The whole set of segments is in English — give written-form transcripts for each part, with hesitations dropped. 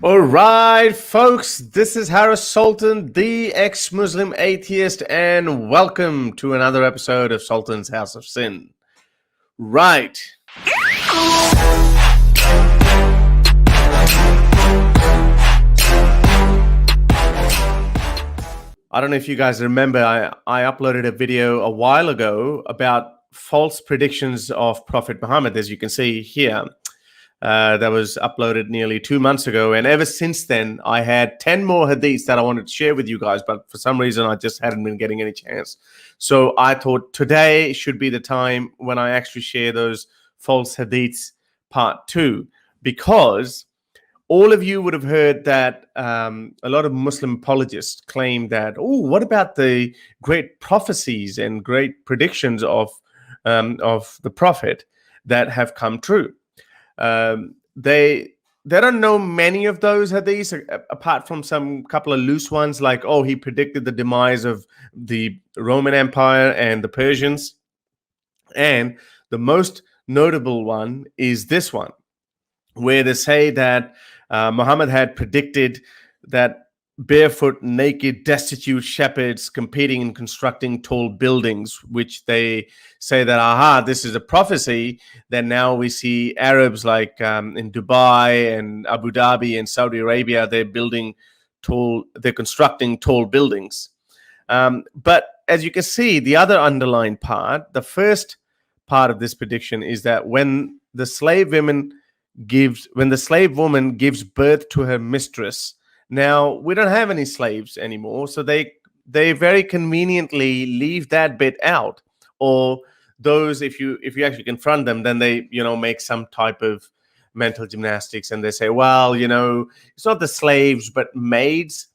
All right, folks, this is Harris Sultan, the ex-Muslim atheist, and welcome to another episode of Sultan's House of Sin. Right. I don't know if you guys remember, I uploaded a video a while ago about false predictions of Prophet Muhammad, as you can see here. That was uploaded nearly 2 months ago. And ever since then, I had 10 more hadiths that I wanted to share with you guys. But for some reason, I just hadn't been getting any chance. So I thought today should be the time when I actually share those false hadiths part 2. Because all of you would have heard that a lot of Muslim apologists claim that, oh, what about the great prophecies and great predictions of the Prophet that have come true? They don't know many of those hadiths apart from some couple of loose ones like, oh, he predicted the demise of the Roman Empire and the Persians. And the most notable one is this one, where they say that Muhammad had predicted that barefoot, naked, destitute shepherds competing in constructing tall buildings, which they say that, this is a prophecy. That now we see Arabs like in Dubai and Abu Dhabi and Saudi Arabia, they're constructing tall buildings. But as you can see, the other underlying part, the first part of this prediction is that when the slave woman gives birth to her mistress, now we don't have any slaves anymore, so they very conveniently leave that bit out. Or those, if you actually confront them, then they make some type of mental gymnastics and they say, well, it's not the slaves but maids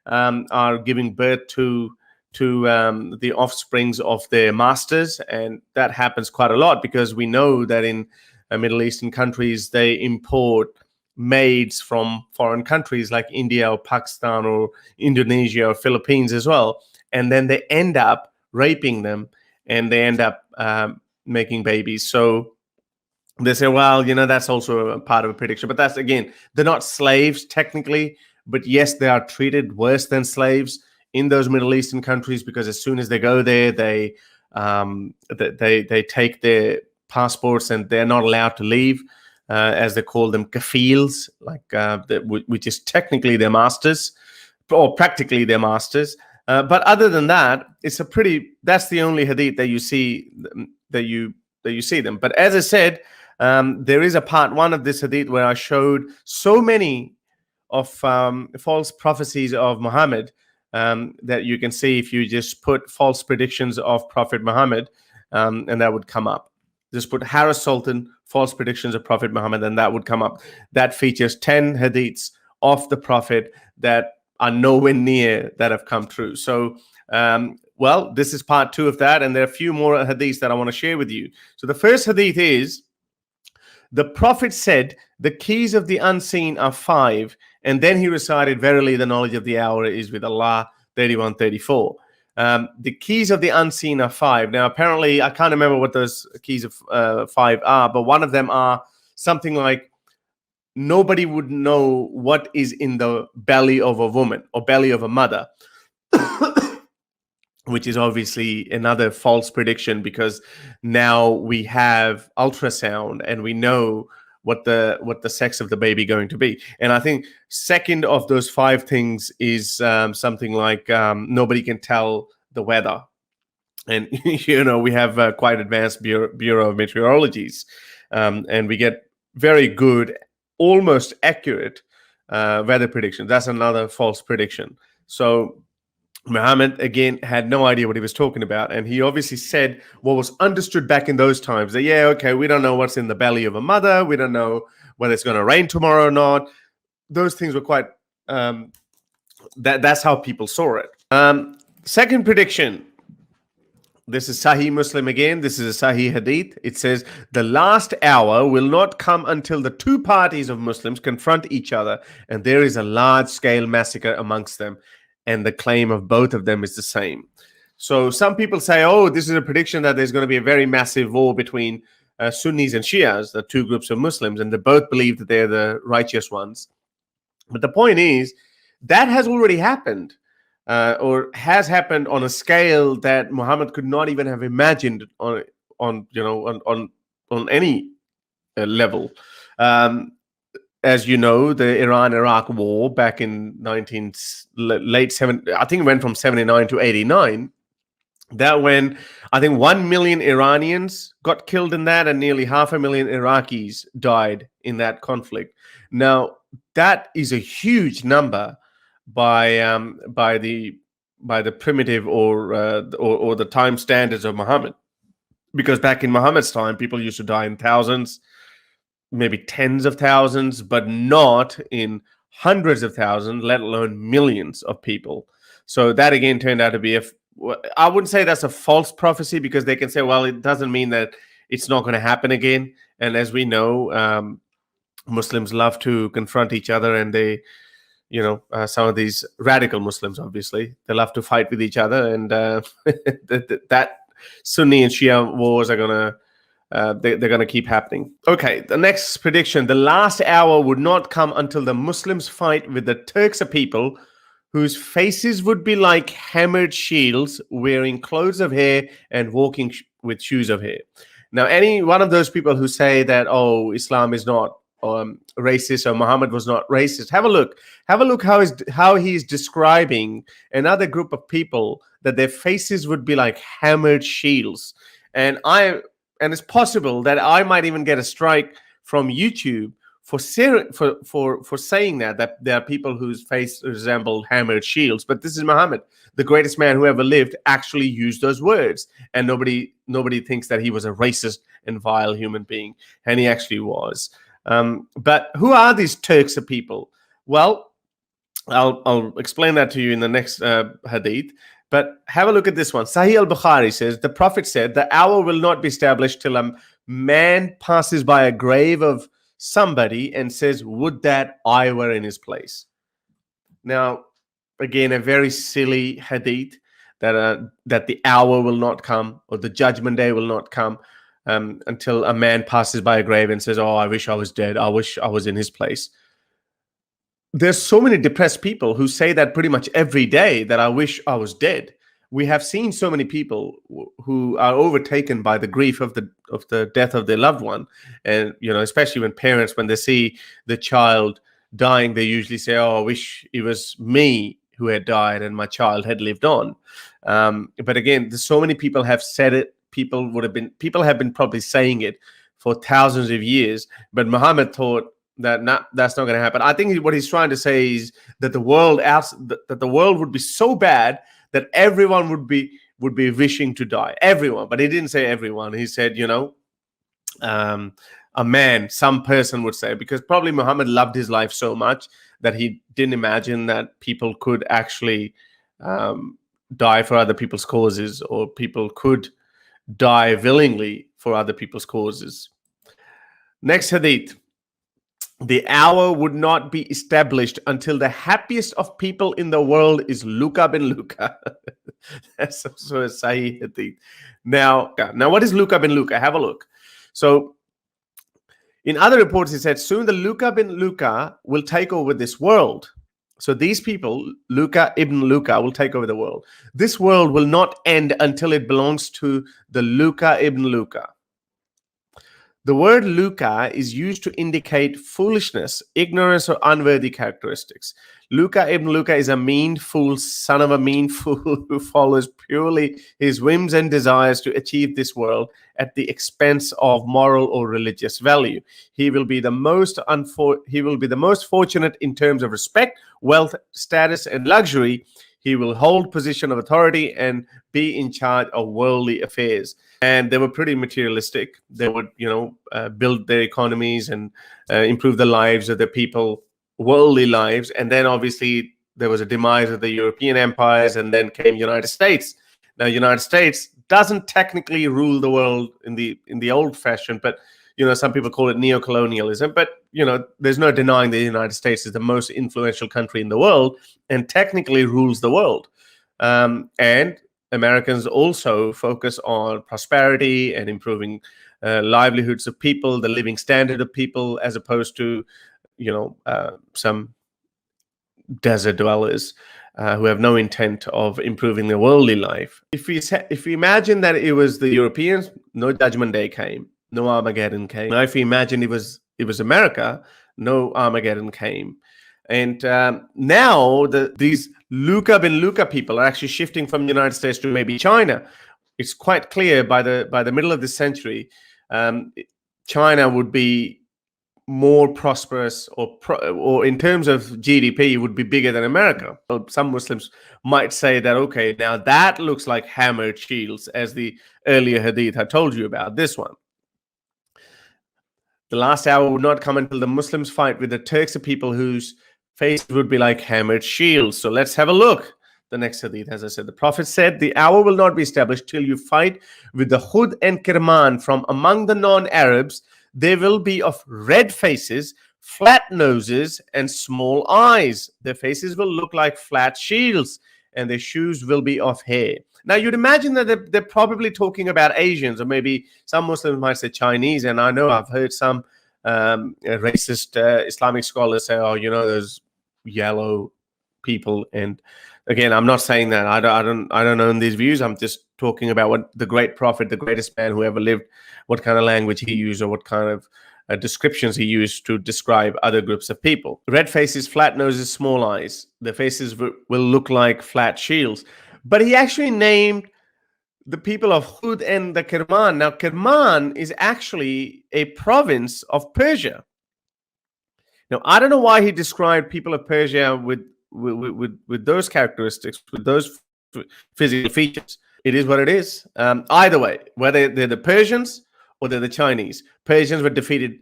are giving birth to the offsprings of their masters. And that happens quite a lot because we know that in Middle Eastern countries, they import maids from foreign countries like India or Pakistan or Indonesia or Philippines as well. And then they end up raping them and they end up making babies. So they say, well, that's also a part of a prediction. But that's, again, they're not slaves technically, but yes, they are treated worse than slaves in those Middle Eastern countries because as soon as they go there, they take their passports and they're not allowed to leave, as they call them, kafils, which is technically their masters or practically their masters. But other than that, that's the only hadith that you see them. But as I said, there is a part 1 of this hadith where I showed so many of false prophecies of Muhammad that you can see if you just put false predictions of Prophet Muhammad, and that would come up. Just put Harris Sultan, false predictions of Prophet Muhammad, and that would come up. That features 10 hadiths of the Prophet that are nowhere near that have come true. So, this is part 2 of that, and there are a few more hadiths that I want to share with you. So the first hadith is, the Prophet said, the keys of the unseen are 5, and then he recited, verily the knowledge of the hour is with Allah, 31-34. The keys of the unseen are 5. Now, apparently, I can't remember what those keys of 5 are, but one of them are something like, nobody would know what is in the belly of a woman or belly of a mother, which is obviously another false prediction because now we have ultrasound and we know what the sex of the baby going to be. And I think second of those 5 things is something like nobody can tell the weather. And we have quite advanced Bureau of Meteorologies, and we get very good, almost accurate weather predictions. That's another false prediction. So Muhammad, again, had no idea what he was talking about. And he obviously said what was understood back in those times. That, we don't know what's in the belly of a mother. We don't know whether it's going to rain tomorrow or not. Those things were quite, that's how people saw it. Second prediction. This is Sahih Muslim again. This is a Sahih Hadith. It says, the last hour will not come until the 2 parties of Muslims confront each other, and there is a large-scale massacre amongst them. And the claim of both of them is the same. So some people say, oh, this is a prediction that there's going to be a very massive war between Sunnis and Shias, the 2 groups of Muslims, and they both believe that they're the righteous ones. But the point is that has already happened, or has happened on a scale that Muhammad could not even have imagined on any level. Um, as you know, the Iran-Iraq war back in late seven, I think it went from 79 to 89. That when I think 1 million Iranians got killed in that, and nearly 500,000 Iraqis died in that conflict. Now, that is a huge number by the primitive or the time standards of Muhammad. Because back in Muhammad's time, people used to die in thousands, maybe tens of thousands, but not in hundreds of thousands, let alone millions of people. So that again turned out to be I wouldn't say that's a false prophecy, because they can say, well, it doesn't mean that it's not going to happen again. And as we know, Muslims love to confront each other, and they, some of these radical Muslims, obviously, they love to fight with each other, and that Sunni and Shia wars are going to they're going to keep happening. Okay, the next prediction: the last hour would not come until the Muslims fight with the Turks, a people whose faces would be like hammered shields, wearing clothes of hair and walking with shoes of hair. Now, any one of those people who say that, oh, Islam is not racist, or Muhammad was not racist, have a look. Have a look how he's describing another group of people that their faces would be like hammered shields. And it's possible that I might even get a strike from YouTube for saying that there are people whose face resemble hammered shields. But this is Muhammad, the greatest man who ever lived, actually used those words, and nobody thinks that he was a racist and vile human being, and he actually was. But who are these Turks of people? Well, I'll explain that to you in the next hadith. But have a look at this one. Sahih al-Bukhari says, the Prophet said, the hour will not be established till a man passes by a grave of somebody and says, would that I were in his place. Now, again, a very silly hadith that the hour will not come, or the judgment day will not come until a man passes by a grave and says, oh, I wish I was dead. I wish I was in his place. There's so many depressed people who say that pretty much every day, that I wish I was dead. We have seen so many people who are overtaken by the grief of the death of their loved one. And, especially when parents, when they see the child dying, they usually say, oh, I wish it was me who had died and my child had lived on. But again, there's so many people have said it. People have been probably saying it for thousands of years, but Muhammad thought that's not going to happen. I think what he's trying to say is that the world would be so bad that everyone would be wishing to die. Everyone, but he didn't say everyone. He said, some person would say, because probably Muhammad loved his life so much that he didn't imagine that people could actually die for other people's causes, or people could die willingly for other people's causes. Next hadith. The hour would not be established until the happiest of people in the world is Luka bin Luka. That's also a Sahih hadith. Now, what is Luka bin Luka? Have a look. So, in other reports, it said, soon the Luka bin Luka will take over this world. So these people, Luka ibn Luka, will take over the world. This world will not end until it belongs to the Luka ibn Luka. The word Luka is used to indicate foolishness, ignorance, or unworthy characteristics. Luka ibn Luka is a mean fool, son of a mean fool, who follows purely his whims and desires to achieve this world at the expense of moral or religious value. He will be the most fortunate in terms of respect, wealth, status, and luxury. He will hold position of authority and be in charge of worldly affairs. And they were pretty materialistic. They would, build their economies and improve the lives of the people, worldly lives. And then obviously there was a demise of the European empires, and then came United States. Now, United States doesn't technically rule the world in the old fashion, but some people call it neocolonialism. But there's no denying the United States is the most influential country in the world and technically rules the world. And Americans also focus on prosperity and improving livelihoods of people, the living standard of people, as opposed to some desert dwellers who have no intent of improving their worldly life. If we imagine that it was the Europeans, no Judgment Day came, no Armageddon came. Now, if we imagine it was America, no Armageddon came. And now these Luca bin Luca people are actually shifting from the United States to maybe China. It's quite clear by the middle of this century, China would be more prosperous, or in terms of GDP, would be bigger than America. Well, some Muslims might say that, okay, now that looks like hammered shields, as the earlier hadith I told you about. This one. The last hour would not come until the Muslims fight with the Turks, a people whose faces would be like hammered shields. So let's have a look. The next hadith, as I said, the Prophet said, the hour will not be established till you fight with the Hud and Kirman from among the non-Arabs. They will be of red faces, flat noses, and small eyes. Their faces will look like flat shields, and their shoes will be of hair. Now, you'd imagine that they're probably talking about Asians, or maybe some Muslims might say Chinese. And I know I've heard some racist Islamic scholars say, oh, there's yellow people. And again, I'm not saying that. I don't own these views. I'm just talking about what the great prophet, the greatest man who ever lived, what kind of language he used, or what kind of descriptions he used to describe other groups of people. Red faces, flat noses, small eyes. The faces will look like flat shields. But he actually named the people of Hud and the Kirman. Now, Kirman is actually a province of Persia. Now, I don't know why he described people of Persia with those characteristics, with those physical features. It is what it is. Either way, whether they're the Persians or they're the Chinese, Persians were defeated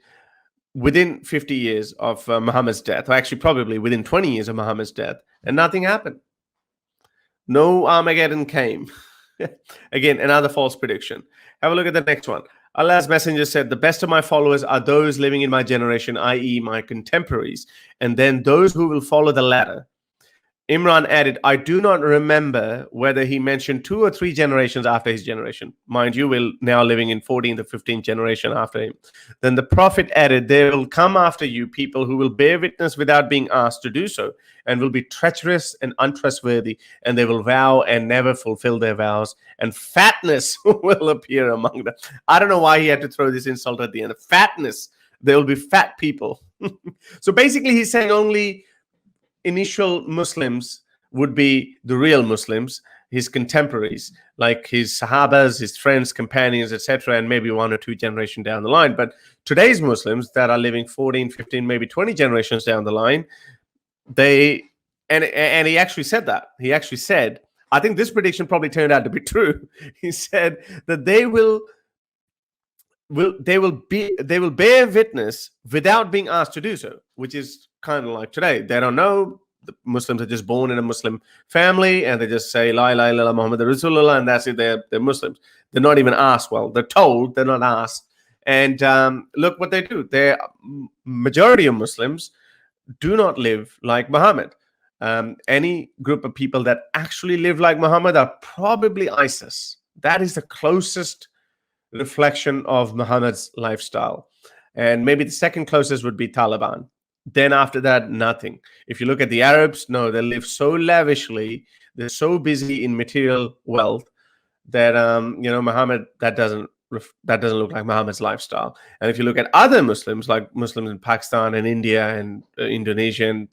within 50 years of Muhammad's death, or actually probably within 20 years of Muhammad's death, and nothing happened. No Armageddon came. Again, another false prediction. Have a look at the next one. Allah's messenger said, the best of my followers are those living in my generation, i.e. my contemporaries, and then those who will follow the latter. Imran added, I do not remember whether he mentioned 2 or 3 generations after his generation. Mind you, we're now living in 14th or 15th generation after him. Then the Prophet added, there will come after you people who will bear witness without being asked to do so, and will be treacherous and untrustworthy, and they will vow and never fulfill their vows, and fatness will appear among them. I don't know why he had to throw this insult at the end. Fatness. There will be fat people. So basically he's saying only initial Muslims would be the real Muslims, his contemporaries, like his Sahabas, his friends, companions, etc., and maybe 1 or 2 generations down the line. But today's Muslims that are living 14, 15, maybe 20 generations down the line, and he actually said that. He actually said, I think this prediction probably turned out to be true. He said that they will bear witness without being asked to do so, which is kind of like today. They don't know. The Muslims are just born in a Muslim family, and they just say La ilaha illallah Muhammad Rasulullah, and that's it. They're Muslims. They're not even asked. Well, they're told. They're not asked. And look what they do. The majority of Muslims do not live like Muhammad. Any group of people that actually live like Muhammad are probably ISIS. That is the closest reflection of Muhammad's lifestyle. And maybe the second closest would be Taliban. Then after that, nothing. If you look at the Arabs, no, they live so lavishly, they're so busy in material wealth that Muhammad, that doesn't look like Muhammad's lifestyle. And if you look at other Muslims, like Muslims in Pakistan and India and Indonesia and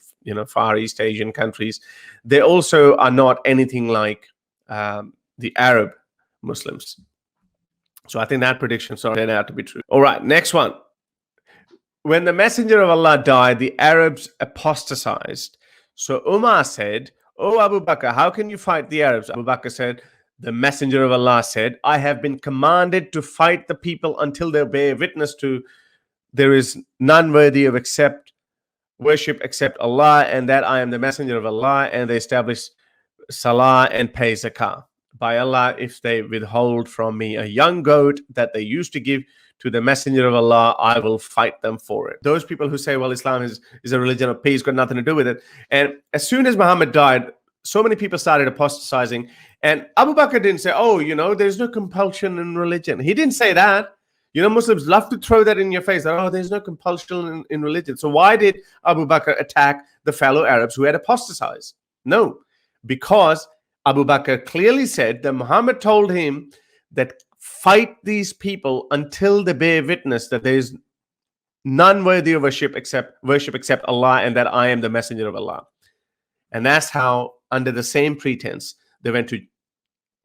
Far East Asian countries, they also are not anything like the Arab Muslims. So I think that prediction turned out to be true. All right, next one. When the Messenger of Allah died, the Arabs apostatized. So Umar said, "Oh Abu Bakr, how can you fight the Arabs?" Abu Bakr said, the Messenger of Allah said, I have been commanded to fight the people until they bear witness to there is none worthy of worship except Allah, and that I am the Messenger of Allah, and they establish Salah and pay Zakah. By Allah, if they withhold from me a young goat that they used to give to the Messenger of Allah, I will fight them for it. Those people who say, well, Islam is a religion of peace, got nothing to do with it. And as soon as Muhammad died, so many people started apostatizing. And Abu Bakr didn't say, oh, there's no compulsion in religion. He didn't say that. Muslims love to throw that in your face, that, oh, there's no compulsion in religion. So why did Abu Bakr attack the fellow Arabs who had apostatized. No, because Abu Bakr clearly said that Muhammad told him that fight these people until they bear witness that there is none worthy of worship except Allah, and that I am the messenger of Allah. And that's how, under the same pretense, they went to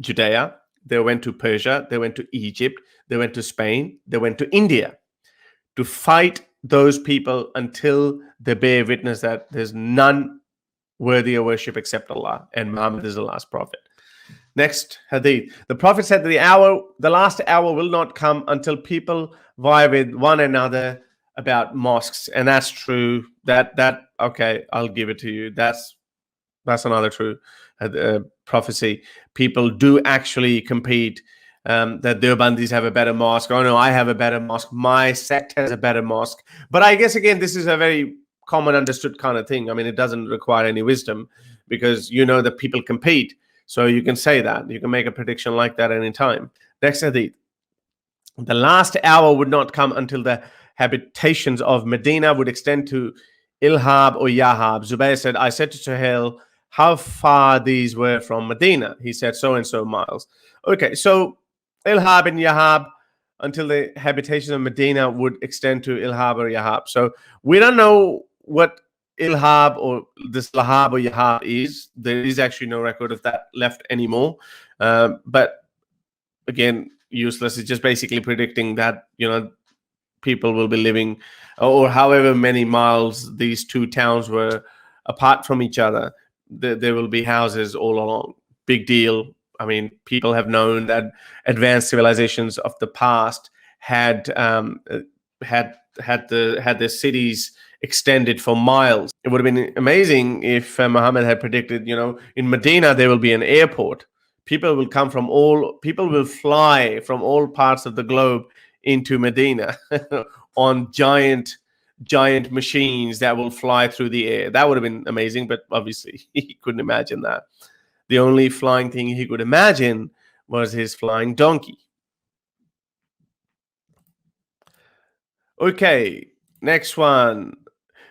Judea, they went to Persia, they went to Egypt, they went to Spain, they went to India to fight those people until they bear witness that there's none worthy of worship except Allah, and Muhammad is the last prophet. Next hadith. The Prophet said that the last hour will not come until people vie with one another about mosques. And that's true. Okay, I'll give it to you. That's another true prophecy. People do actually compete. That Deobandis have a better mosque. Oh no, I have a better mosque. My sect has a better mosque. But I guess again, this is a very common understood kind of thing. I mean, it doesn't require any wisdom, because you know that people compete. So you can say that. You can make a prediction like that anytime. Next hadith. The last hour would not come until the habitations of Medina would extend to Ilhab or Yahab. Zubayr said, I said to Suhail how far these were from Medina. He said, so and so miles. Okay, so Ilhab and Yahab, until the habitations of Medina would extend to Ilhab or Yahab. So we don't know what Ilhab or this Lahab or Yahab is. There is actually no record of that left anymore. But again, useless. It's just basically predicting that, people will be living, or however many miles these two towns were apart from each other, there will be houses all along. Big deal. I mean, people have known that advanced civilizations of the past had their cities extended for miles. It would have been amazing if Muhammad had predicted, in Medina there will be an airport. People will fly from all parts of the globe into Medina on giant machines that will fly through the air. That would have been amazing, but obviously he couldn't imagine that. The only flying thing he could imagine was his flying donkey. Okay, next one.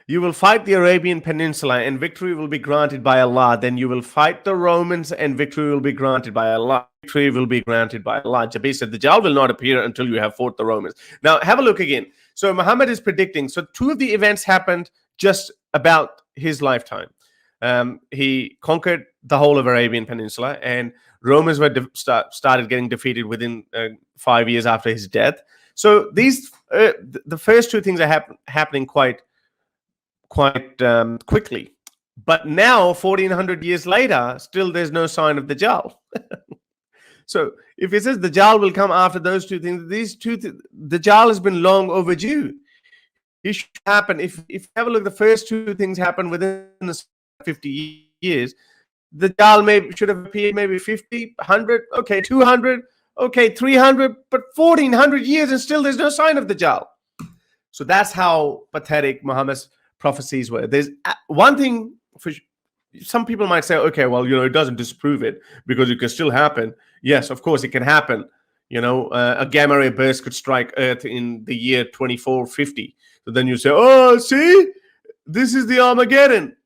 You will fight the Arabian Peninsula and victory will be granted by Allah. Then you will fight the Romans and victory will be granted by Allah. Victory will be granted by Allah. Jabir said, the Dajjal will not appear until you have fought the Romans. Now, have a look again. So Muhammad is predicting. So two of the events happened just about his lifetime. He conquered the whole of Arabian Peninsula, and Romans were started getting defeated within 5 years after his death. So these the first two things are happening quite quickly. But now, 1400 years later, still there's no sign of the Dajjal. So if it says the Dajjal will come after those two things, the Dajjal has been long overdue. It should happen. If you have a look, the first two things happen within the 50 years. The Dajjal should have appeared maybe 50, 100, okay, 200, okay, 300, but 1400 years and still there's no sign of the Dajjal. So that's how pathetic Muhammad's prophecies were. There's one thing for some people might say, okay, well, it doesn't disprove it because it can still happen. Yes, of course it can happen. A gamma ray burst could strike Earth in the year 2450. So then you say, oh, see, this is the Armageddon.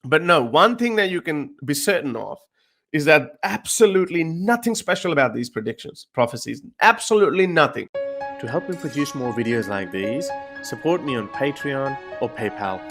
But no, one thing that you can be certain of is that absolutely nothing special about these prophecies, absolutely nothing. To help me produce more videos like these, support me on Patreon or PayPal.